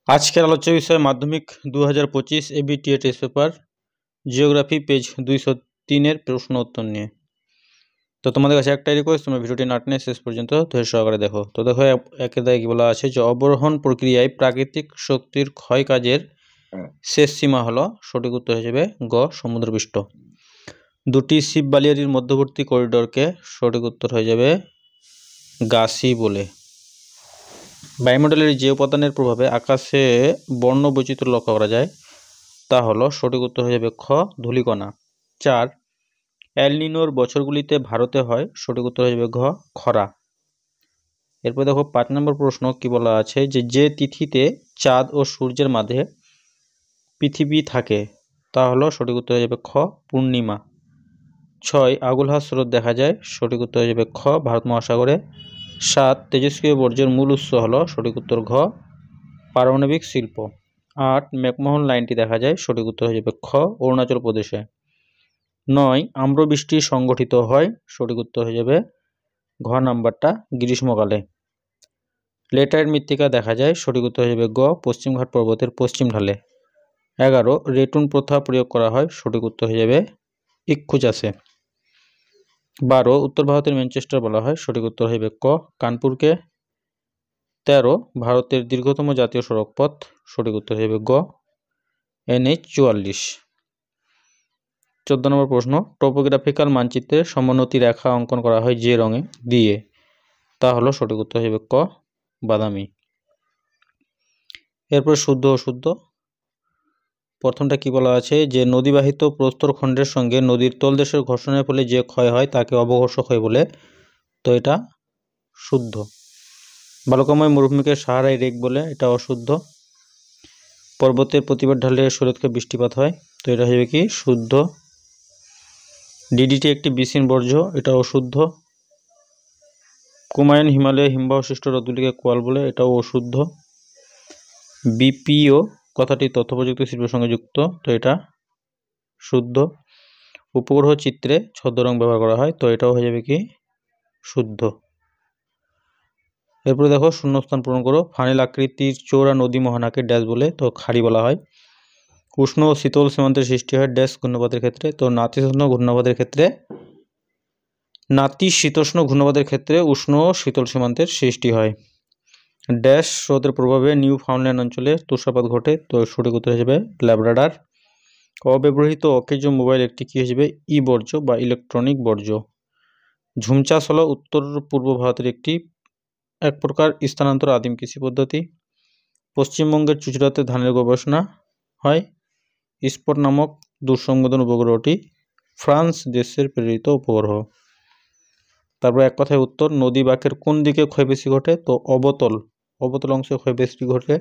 আজকের আলোচ্য বিষয় Madhyamik 2025 ABTA test paper geography page 203-এর প্রশ্ন উত্তর নিয়ে। তো তোমাদের কাছে একটাই রিকোয়েস্ট, তোমরা ভিডিওটি না টেনে শেষ পর্যন্ত ধৈর্য সহকারে দেখো। তো দেখো একে দায় কি বলা আছে যে অবরোহণ প্রক্রিয়ায় প্রাকৃতিক শক্তির ক্ষয় কাজের শেষ সীমা হলো, সঠিক উত্তর হিসেবে গ সমুদ্রপৃষ্ঠ। দুটি শিব বালিয়ারির মধ্যবর্তী করিডোরকে সঠিক উত্তর হয়ে যাবে গাসি বলে। বায়ুমণ্ডলের যে উপাদানের প্রভাবে আকাশে বর্ণ বৈচিত্র্য লক্ষ্য করা যায় তা হলো, সঠিক উত্তর হয়ে যাবে খ ধূলিকণা। 4 এল নিনোর বছরগুলিতে ভারতে হয়, সঠিক উত্তর হয়ে যাবে ঘ খরা। এরপর দেখো 5 নম্বর প্রশ্ন কি বলা আছে যে তিথিতে চাঁদ ও সূর্যের মাঝে পৃথিবী থাকে তা হলো, সঠিক উত্তর হয়ে যাবে খ পূর্ণিমা। 6 আগুলহা স্রোত দেখা যায়, সঠিক উত্তর হয়ে যাবে খ ভারত মহাসাগরে। 7 তেজস্ক্রিয় বর্জ্যের মূল উৎস হলো, সঠিক উত্তর ঘ পারমাণবিক শিল্প। 8 ম্যাকমোহন লাইনটি দেখা যায়, সঠিক উত্তর হয়ে যাবে খ অরুণাচল প্রদেশে। 9 আম্রবৃষ্টি সংগঠিত হয়, সঠিক উত্তর হয়ে যাবে ঘ নাম্বারটা গ্রীষ্মকালে। লেটাইট মৃত্তিকা দেখা যায়, সঠিক উত্তর হয়ে যাবে গ পশ্চিমঘাট পর্বতের পশ্চিম ঢালে। 11 রেটুন প্রথা প্রয়োগ করা হয়, সঠিক উত্তর হয়ে যাবে ইক্ষু চাষে। 12 উত্তর ভারতের ম্যানচেস্টার বলা হয়, সঠিক উত্তর হয়ে যাবে ক কানপুরকে। 13 ভারতের দীর্ঘতম জাতীয় সড়ক পথ, সঠিক উত্তর হয়ে যাবে গ NH 44। 14 নম্বর প্রশ্ন টোপোগ্রাফিক্যাল মানচিত্রে সমোন্নতি রেখা অঙ্কন করা হয় যে রঙে দিয়ে তা হলো, সঠিক উত্তর হয়ে যাবে ক বাদামি। এরপর শুদ্ধ অশুদ্ধ। প্রথমটা কি বলা আছে যে নদীবাহিত প্রস্তরখণ্ডের সঙ্গে নদীর তলদেশের ঘর্ষণের ফলে যে ক্ষয় হয় তাকে অবঘর্ষ ক্ষয় বলে, তো এটা শুদ্ধ। বালুকাময় মরুভূমিকে সাহারাই রেক বলে, এটা অশুদ্ধ। পর্বতের প্রতিবার ঢালে শরৎকালে বৃষ্টিপাত হয়, তো এটা হবে কি শুদ্ধ। ডিডিটি একটি বিসিন বর্জ্য, এটা অশুদ্ধ। কুমায়ুন হিমালয়ে হিমবাহ সৃষ্ট হ্রদগুলিকে কোয়াল বলে, এটাও অশুদ্ধ। বিপিও কথাটি তথ্য প্রযুক্তি শিল্পের সঙ্গে যুক্ত, তো এটা শুদ্ধ। উপগ্রহ চিত্রে ছদ্মরং ব্যবহার করা হয়, তো এটাও হয়ে যাবে কি শুদ্ধ। এরপরে দেখো শূন্যস্থান পূরণ করো। ফানেল আকৃতির চওড়া নদী মোহনাকে ড্যাশ বলে, তো খাড়ি বলা হয়। উষ্ণ ও শীতল সীমান্তের সৃষ্টি হয় ড্যাশ ঘূর্ণপাতের ক্ষেত্রে, তো নাতিশীতোষ্ণ ঘূর্ণপাতের ক্ষেত্রে উষ্ণ ও শীতল সীমান্তের সৃষ্টি হয়। ড্যাশ স্রোতের প্রভাবে নিউ ফাউন্ডল্যান্ড অঞ্চলে তুষারপাত ঘটে, তো সঠিক উত্তর হিসেবে ল্যাব্রাডার। অব্যবহৃত অকেজ মোবাইল একটি কি হিসেবে ই বর্জ্য বা ইলেকট্রনিক বর্জ্য। ঝুম চাষ হলো উত্তর পূর্ব ভারতের এক প্রকার স্থানান্তর আদিম কৃষি পদ্ধতি। পশ্চিমবঙ্গের চুঁচুড়াতে ধানের গবেষণা হয়। স্পট নামক দূরসংবেদন উপগ্রহটি ফ্রান্স দেশের প্রেরিত উপগ্রহ। তারপর এক কথায় উত্তর, নদী বাঁকের কোন দিকে ক্ষয় বেশি ঘটে, তো অবতল অংশে ক্ষয় বেশি ঘটে।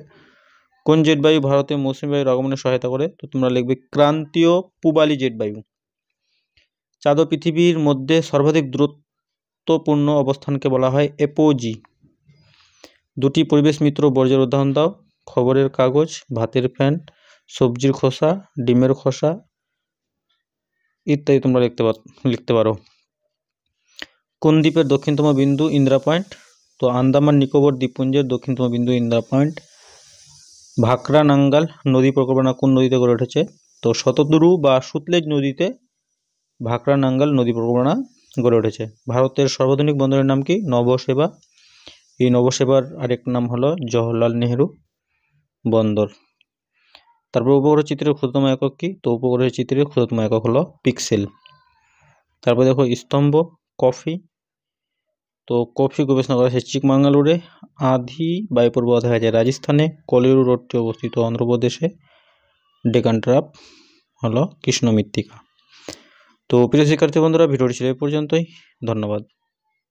কোন জেট বায়ু ভারতে মৌসুমী বায়ুর আগমনে সহায়তা করে, তো তোমরা লিখবে ক্রান্তীয় পূবালি জেট বায়ু। চাঁদ ও পৃথিবীর মধ্যে সর্বাধিক দূরত্বপূর্ণ অবস্থানকে বলা হয় এপোজি। দুটি পরিবেশ মিত্র বর্জ্যের উদাহরণ দাও। খবরের কাগজ, ভাতের ফ্যান, সবজির খোসা, ডিমের খোসা ইত্যাদি তোমরা লিখতে পারো। কোন দ্বীপের দক্ষিণতম বিন্দু ইন্দিরা পয়েন্ট, তো আন্দামান নিকোবর দ্বীপপুঞ্জের দক্ষিণতম বিন্দু ইন্দিরা পয়েন্ট। ভাকরা নাঙ্গাল নদী প্রকল্পনা কোন নদীতে গড়ে উঠেছে, তো শতদ্রু বা সুতলেজ নদীতে ভাকরা নাঙ্গাল নদী প্রকল্পনা গড়ে উঠেছে। ভারতের সর্বাধুনিক বন্দরের নাম কি, নবসেবা। এই নবসেবার আরেক নাম হলো জওহরলাল নেহেরু বন্দর। তারপর উপগ্রহ চিত্রের ক্ষুদ্রতম একক কি, তো উপগ্রহের চিত্রের ক্ষুদ্রতম একক হলো পিক্সেল। তারপর দেখো স্তম্ভ কফি, তো কফি গবেষণা করা হয়েছে চিকমাঙ্গালুরে। আধি বায়ুপ্রবাহ দেখা যায় রাজস্থানে। কলিরু রোডটি অবস্থিত অন্ধ্রপ্রদেশে। ডেকান ট্রাপ হলো কৃষ্ণ মৃত্তিকা। তো প্রিয় শিক্ষার্থী বন্ধুরা, ভিডিওটি ছিল এই পর্যন্তই। ধন্যবাদ।